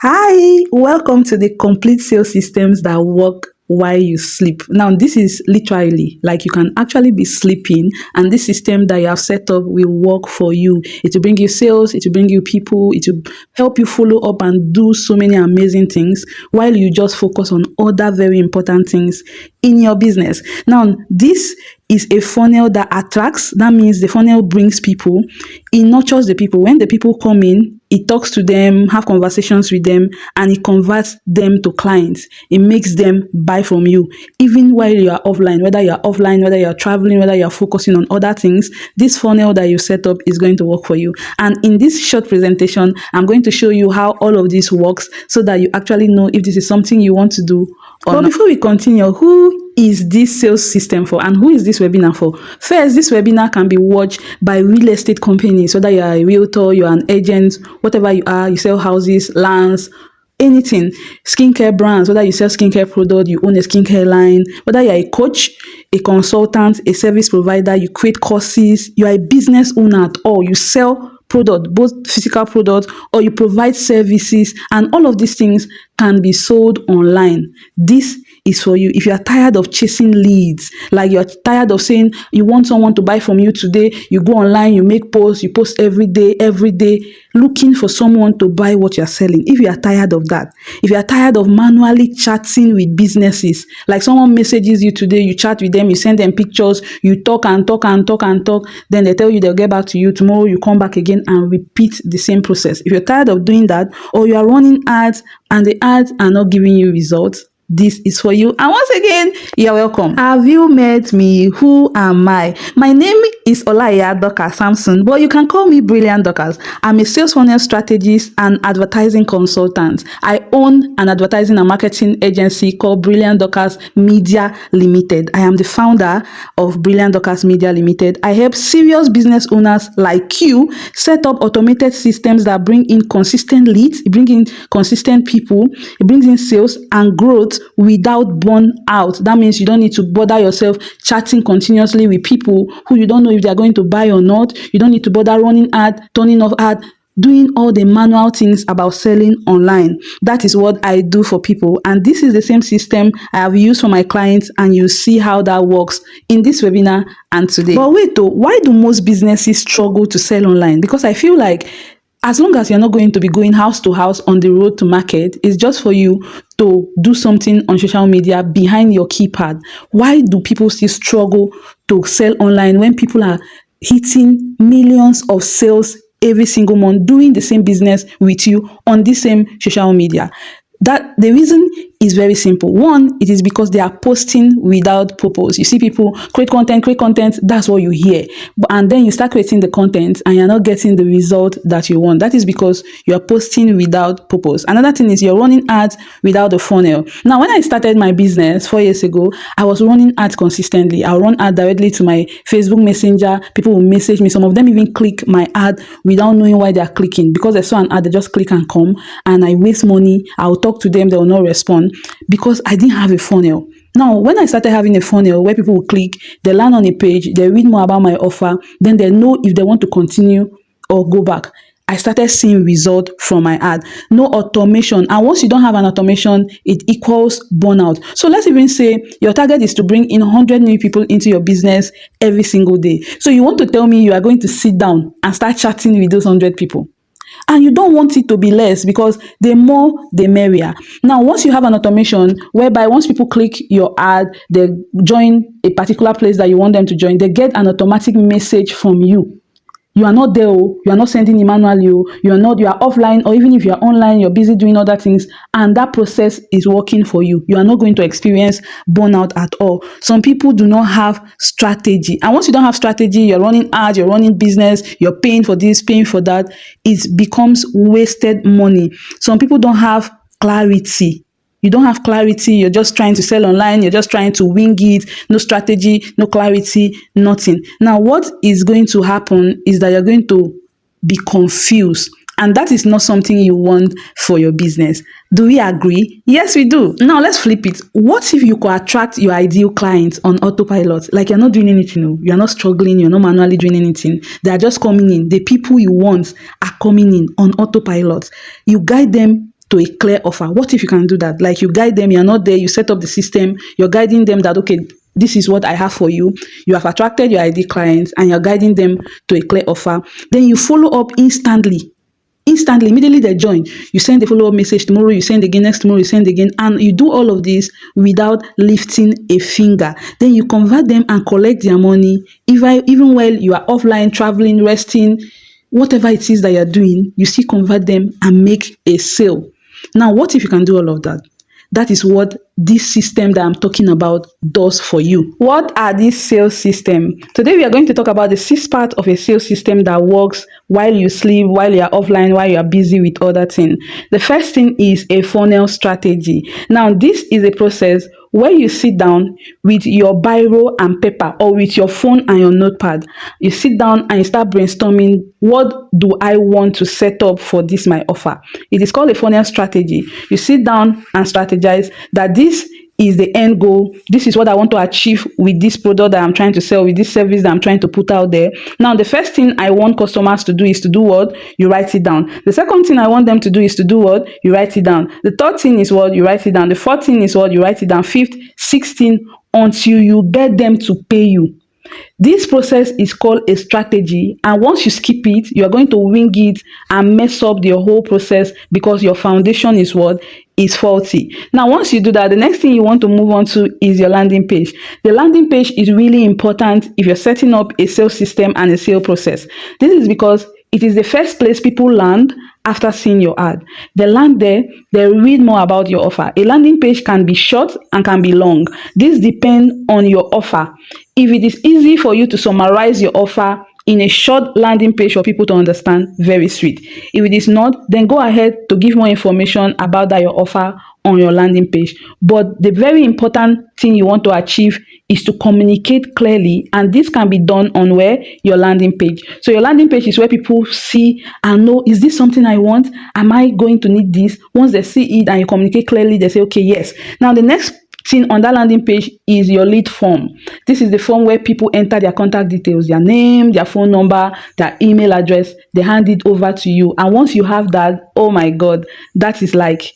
Hi, welcome to the complete sales systems that work while you sleep. Now, this is literally like you can actually be sleeping, and this system that you have set up will work for you. It will bring you sales, it will bring you people, it will help you follow up and do so many amazing things while you just focus on other very important things in your business. Now, this is a funnel that attracts. That means the funnel brings people. It nurtures the people. When the people come in, it talks to them, have conversations with them, and it converts them to clients. It makes them buy from you. Even while you are offline, whether you are traveling, whether you are focusing on other things, this funnel that you set up is going to work for you. And in this short presentation, I'm going to show you how all of this works so that you actually know if this is something you want to do or not. But before we continue, who is this sales system for and who is this webinar for? First, this webinar can be watched by real estate companies, whether you are a realtor, you're an agent, whatever you are, you sell houses, lands, anything, skincare brands, whether you sell skincare product, you own a skincare line, whether you're a coach, a consultant, a service provider, you create courses, you are a business owner at all, you sell product, both physical products, or you provide services, and all of these things can be sold online. This is for you. If you are tired of chasing leads, like you're tired of saying you want someone to buy from you today, you go online, you make posts, you post every day, looking for someone to buy what you're selling. If you are tired of that, if you are tired of manually chatting with businesses, like someone messages you today, you chat with them, you send them pictures, you talk and talk and talk and talk, then they tell you they'll get back to you tomorrow, you come back again and repeat the same process. If you're tired of doing that, or you are running ads and the ads are not giving you results, this is for you. And once again, you're welcome. Have you met me? Who am I? My name is Olaya Doka Samson, but you can call me Brilliant Dokas. I'm a sales funnel strategist and advertising consultant. I own an advertising and marketing agency called Brilliant Dokas Media Limited. I am the founder of Brilliant Dokas Media Limited. I help serious business owners like you set up automated systems that bring in consistent leads, bring in consistent people, it brings in sales and growth without burnout. That means you don't need to bother yourself chatting continuously with people who you don't know if they're going to buy or not. You don't need to bother running ad, turning off ad, doing all the manual things about selling online. That is what I do for people. And this is the same system I have used for my clients, and you see how that works in this webinar and today. But wait though, why do most businesses struggle to sell online? Because I feel like as long as you're not going to be going house to house on the road to market, it's just for you to do something on social media behind your keypad. Why do people still struggle to sell online when people are hitting millions of sales every single month, doing the same business with you on the same social media? That the reason is very simple. One, it is because they are posting without purpose. You see people create content, that's what you hear. And then you start creating the content and you're not getting the result that you want. That is because you are posting without purpose. Another thing is you're running ads without a funnel. Now, when I started my business 4 years ago, I was running ads consistently. I'll run ad directly to my Facebook Messenger. People will message me. Some of them even click my ad without knowing why they are clicking. Because they saw an ad, they just click and come. And I waste money. I'll talk to them, they will not respond because I didn't have a funnel. Now, when I started having a funnel where people will click, they land on a page, they read more about my offer, then they know if they want to continue or go back. I started seeing result from my ad. No automation. And once you don't have an automation, it equals burnout. So let's even say your target is to bring in 100 new people into your business every single day. So you want to tell me you are going to sit down and start chatting with those 100 people. And you don't want it to be less because the more, the merrier. Now, once you have an automation whereby once people click your ad, they join a particular place that you want them to join, they get an automatic message from you. You are not there, you are not sending it manually, you are offline, or even if you are online, you're busy doing other things, and that process is working for you. You are not going to experience burnout at all. Some people do not have strategy. And once you don't have strategy, you're running ads, you're running business, you're paying for this, paying for that, it becomes wasted money. Some people don't have clarity. You don't have clarity. You're just trying to sell online. You're just trying to wing it. No strategy, no clarity, nothing. Now, what is going to happen is that you're going to be confused. And that is not something you want for your business. Do we agree? Yes, we do. Now, let's flip it. What if you could attract your ideal clients on autopilot? Like you're not doing anything. You're not struggling. You're not manually doing anything. They are just coming in. The people you want are coming in on autopilot. You guide them to a clear offer. What if you can do that? Like, you guide them, you're not there, you set up the system, you're guiding them that, okay, this is what I have for you. You have attracted your ideal clients and you're guiding them to a clear offer. Then you follow up instantly, immediately they join. You send a follow-up message tomorrow, you send again, next tomorrow, you send again, and you do all of this without lifting a finger. Then you convert them and collect their money, even while you are offline, traveling, resting, whatever it is that you're doing, you still convert them and make a sale. Now, what if you can do all of that? That is what this system that I'm talking about does for you. What are these sales systems? Today we are going to talk about the 6th part of a sales system that works while you sleep, while you are offline, while you are busy with other things. The first thing is a funnel strategy. Now, this is a process where you sit down with your biro and paper, or with your phone and your notepad. You sit down and you start brainstorming, what do I want to set up for this my offer? It is called a funnel strategy. You sit down and strategize that this is the end goal. This is what I want to achieve with this product that I'm trying to sell, with this service that I'm trying to put out there. Now, the first thing I want customers to do is to do what? You write it down. The second thing I want them to do is to do what? You write it down. The third thing is what? You write it down. The fourth thing is what? You write it down. Fifth, 16, until you get them to pay you. This process is called a strategy, and once you skip it, you are going to wing it and mess up the whole process because your foundation is what? Is faulty. Now, once you do that, the next thing you want to move on to is your landing page. The landing page is really important if you're setting up a sales system and a sales process. This is because it is the first place people land after seeing your ad. They land there, they read more about your offer. A landing page can be short and can be long. This depends on your offer. If it is easy for you to summarize your offer in a short landing page for people to understand, very sweet. If it is not, then go ahead to give more information about that your offer on your landing page. But the very important thing you want to achieve is to communicate clearly, and this can be done on where? Your landing page. So your landing page is where people see and know, is this something I want? Am I going to need this? Once they see it and you communicate clearly, they say, okay, yes. Now, the next thing on that landing page is your lead form. This is the form where people enter their contact details, their name, their phone number, their email address. They hand it over to you. And once you have that, oh my God, that is like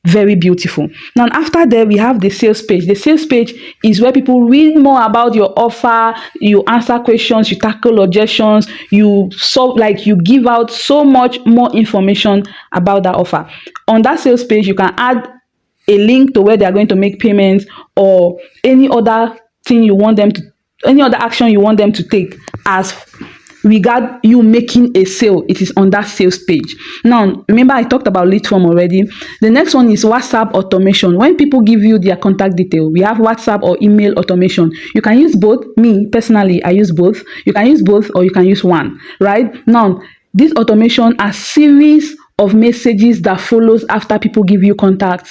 very beautiful. Now, after that, we have the sales page. The sales page is where people read more about your offer. You answer questions, you tackle objections, you give out so much more information about that offer. On that sales page, you can add a link to where they are going to make payments, or any other thing you want them to, any other action you want them to take as regard you making a sale. It is on that sales page. Now, remember I talked about lead form already. The next one is WhatsApp automation. When people give you their contact detail, we have WhatsApp or email automation. You can use both. Me personally, I use both. You can use both, or you can use one, right? Now, this automation are series of messages that follows after people give you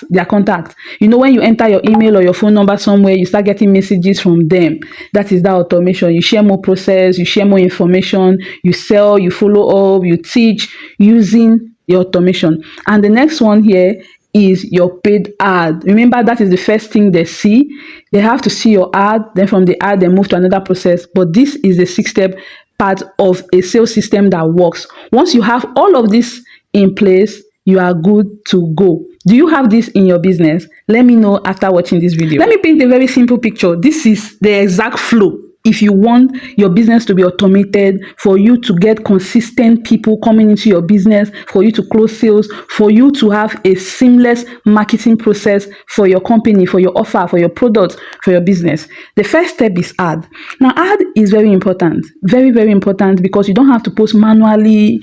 their contact. You know, when you enter your email or your phone number somewhere, you start getting messages from them. That is that automation. You share more process, you share more information, you sell, you follow up, you teach using your automation. And the next one here is your paid ad. Remember, that is the first thing they see. They have to see your ad, then from the ad, they move to another process. But this is the 6-step part of a sales system that works. Once you have all of this in place, you are good to go. Do you have this in your business? Let me know after watching this video. Let me paint a very simple picture. This is the exact flow. If you want your business to be automated, for you to get consistent people coming into your business, for you to close sales, for you to have a seamless marketing process for your company, for your offer, for your product, for your business, the first step is ad. Now, ad is very important, very, very important, because you don't have to post manually,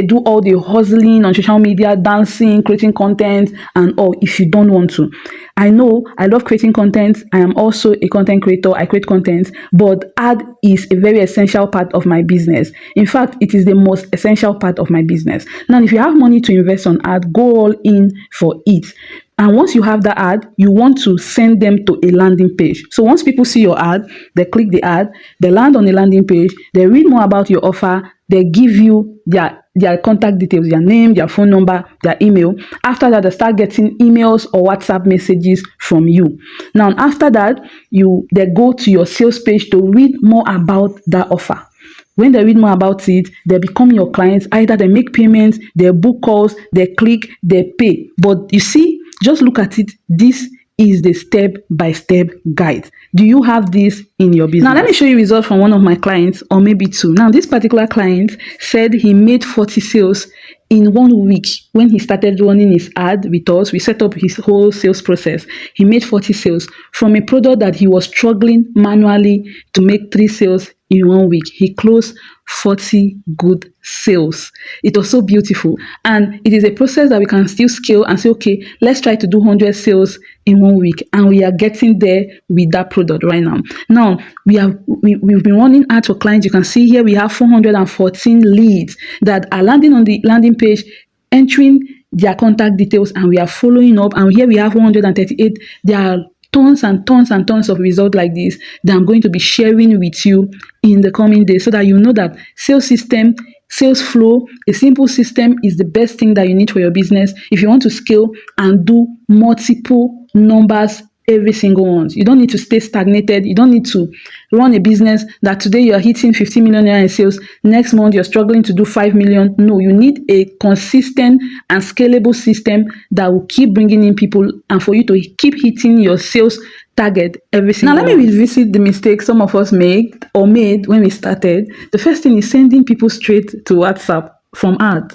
do all the hustling on social media, dancing, creating content, and all if you don't want to. I know I love creating content. I am also a content creator. I create content, but ad is a very essential part of my business. In fact, it is the most essential part of my business. Now, if you have money to invest on ad, go all in for it. And once you have that ad, you want to send them to a landing page. So once people see your ad, they click the ad, they land on the landing page, they read more about your offer, they give you their contact details, their name, their phone number, their email. After that, they start getting emails or WhatsApp messages from you. Now, after that, they go to your sales page to read more about that offer. When they read more about it, they become your clients. Either they make payments, they book calls, they click, they pay. But you see, just look at it. This is the step-by-step guide. Do you have this in your business? Now, let me show you results from one of my clients, or maybe two. Now, this particular client said he made 40 sales in 1 week. When he started running his ad with us, we set up his whole sales process. He made 40 sales from a product that he was struggling manually to make 3 sales in 1 week. He closed 40 good sales. It was so beautiful. And it is a process that we can still scale and say, okay, let's try to do 100 sales in 1 week. And we are getting there with that product right now. Now, we've been running ads for clients. You can see here we have 414 leads that are landing on the landing page, entering their contact details, and we are following up. And here we have 138. There are tons and tons and tons of results like this that I'm going to be sharing with you in the coming days, so that you know that sales system, sales flow, a simple system is the best thing that you need for your business if you want to scale and do multiple numbers every single month. You don't need to stay stagnated. You don't need to run a business that today you're hitting 50 million naira in sales. Next month, you're struggling to do 5 million. No, you need a consistent and scalable system that will keep bringing in people and for you to keep hitting your sales target every single month. Now, let me revisit the mistakes some of us made when we started. The first thing is sending people straight to WhatsApp from ad.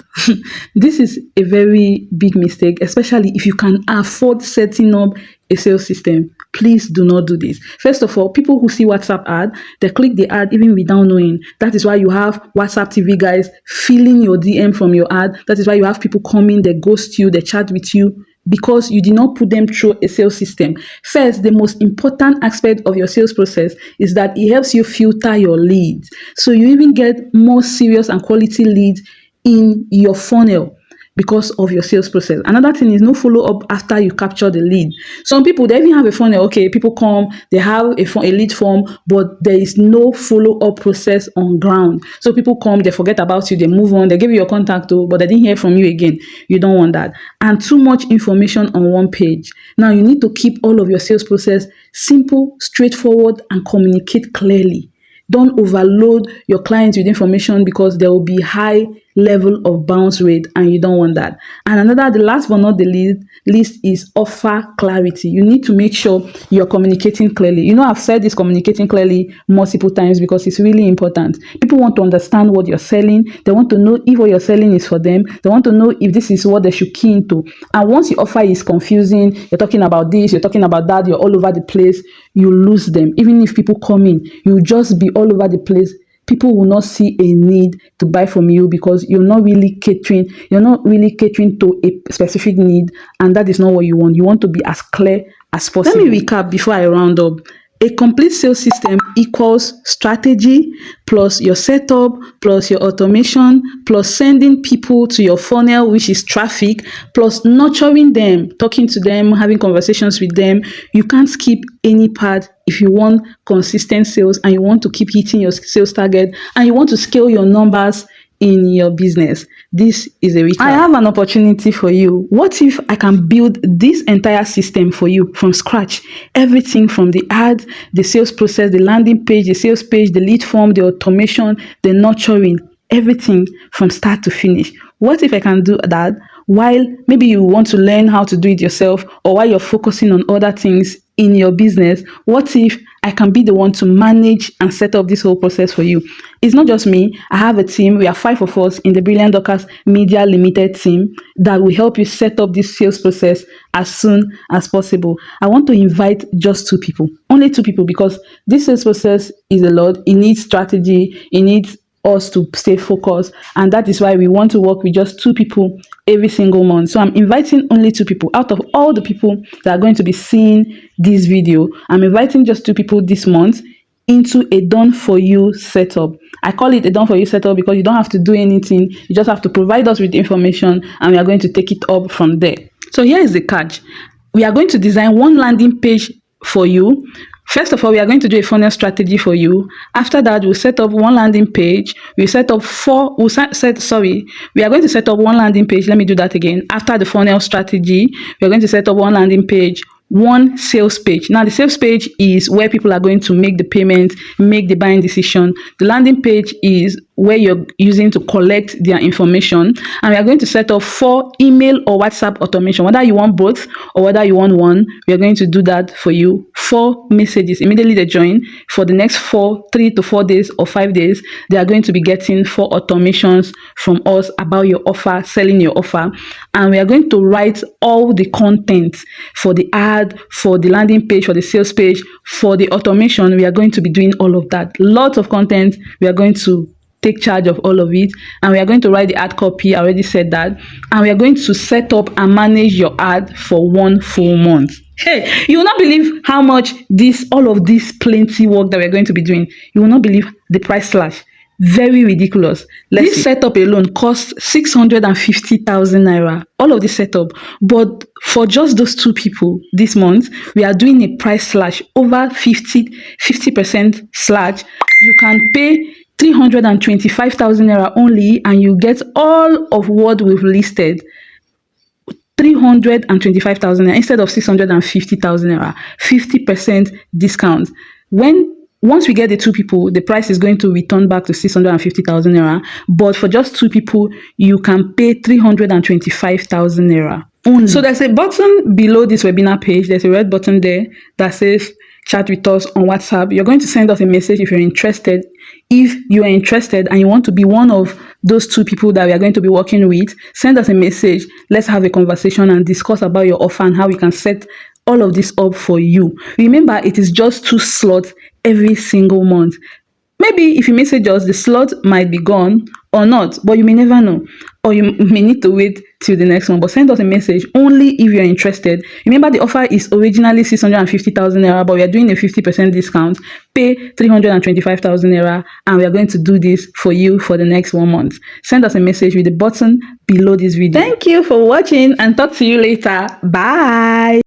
This is a very big mistake, especially if you can afford setting up a sales system. Please do not do this. First of all, people who see WhatsApp ad, they click the ad even without knowing. That is why you have WhatsApp TV guys filling your DM from your ad. That is why you have people coming, they ghost you, they chat with you, because you did not put them through a sales system. First, the most important aspect of your sales process is that it helps you filter your leads. So you even get more serious and quality leads in your funnel because of your sales process. Another thing is no follow up after you capture the lead. Some people, they even have a funnel. Okay, people come, they have a lead form, but there is no follow up process on ground. So people come, they forget about you, they move on, they give you your contact, but they didn't hear from you again. You don't want that. And too much information on one page. Now you need to keep all of your sales process simple, straightforward, and communicate clearly. Don't overload your clients with information because there will be high level of bounce rate and you don't want that. And the last but not the least is offer clarity. You need to make sure you're communicating clearly. You know, I've said this communicating clearly multiple times because it's really important. People want to understand what you're selling. They want to know if what you're selling is for them. They want to know if this is what they should key into. And once your offer is confusing, you're talking about this, you're talking about that, you're all over the place, you lose them. Even if people come in, you just be all over the place. People will not see a need to buy from you because you're not really catering to a specific need, and that is not what you want. You want to be as clear as possible. Let me recap before I round up. A complete sales system equals strategy plus your setup plus your automation plus sending people to your funnel, which is traffic, plus nurturing them, talking to them, having conversations with them. You can't skip any part if you want consistent sales and you want to keep hitting your sales target and you want to scale your numbers in your business. This is a recap. I have an opportunity for you. What if I can build this entire system for you from scratch? Everything from the ad, the sales process, the landing page, the sales page, the lead form, the automation, the nurturing, everything from start to finish. What if I can do that while maybe you want to learn how to do it yourself, or while you're focusing on other things in your business? What if I can be the one to manage and set up this whole process for you? It's not just me. I have a team. We are 5 of us in the Brilliant Dorcas Media Limited team that will help you set up this sales process as soon as possible. I want to invite just 2 people, only 2 people, because this sales process is a lot. It needs strategy. It needs us to stay focused, and that is why we want to work with just 2 people every single month. So I'm inviting only 2 people out of all the people that are going to be seeing this video. I'm inviting just 2 people this month into a done for you setup. I call it a done for you setup because you don't have to do anything. You just have to provide us with the information and we are going to take it up from there. So here is the catch. We are going to design one landing page for you. First of all, we are going to do a funnel strategy for you. After that, we'll set up one landing page. We are going to set up one landing page. Let me do that again. After the funnel strategy, we are going to set up one landing page, one sales page. Now, the sales page is where people are going to make the payment, make the buying decision. The landing page is where you're using to collect their information. And we are going to set up 4 email or WhatsApp automation. Whether you want both or whether you want one, we are going to do that for you. 4 messages. Immediately they join, for the next 3 to 4 days or 5 days, they are going to be getting 4 automations from us about your offer, selling your offer. And we are going to write all the content for the ad, for the landing page, for the sales page, for the automation. We are going to be doing all of that. Lots of content. We are going to take charge of all of it, and we are going to write the ad copy. I already said that. And we are going to set up and manage your ad for 1 full month. Hey, you will not believe how much all of this plenty work that we're going to be doing. You will not believe the price slash. Very ridiculous. This setup alone costs 650,000 naira. All of this setup. But for just those 2 people this month, we are doing a price slash over 50% slash. You can pay 325,000 naira only, and you get all of what we've listed. 325,000 naira instead of 650,000 naira. 50% discount. Once we get the 2 people, the price is going to return back to 650,000 naira. But for just 2 people, you can pay 325,000 naira only. So there's a button below this webinar page. There's a red button there that says chat with us on WhatsApp. You're going to send us a message if you're interested. If you are interested and you want to be one of those 2 people that we are going to be working with, send us a message. Let's have a conversation and discuss about your offer and how we can set all of this up for you. Remember, it is just 2 slots every single month. Maybe if you message us, the slot might be gone or not, but you may never know. Or you may need to wait till the next one. But send us a message only if you're interested. Remember, the offer is originally 650,000 naira, but we are doing a 50% discount. Pay 325,000 naira, and we are going to do this for you for the next 1 month. Send us a message with the button below this video. Thank you for watching, and talk to you later. Bye.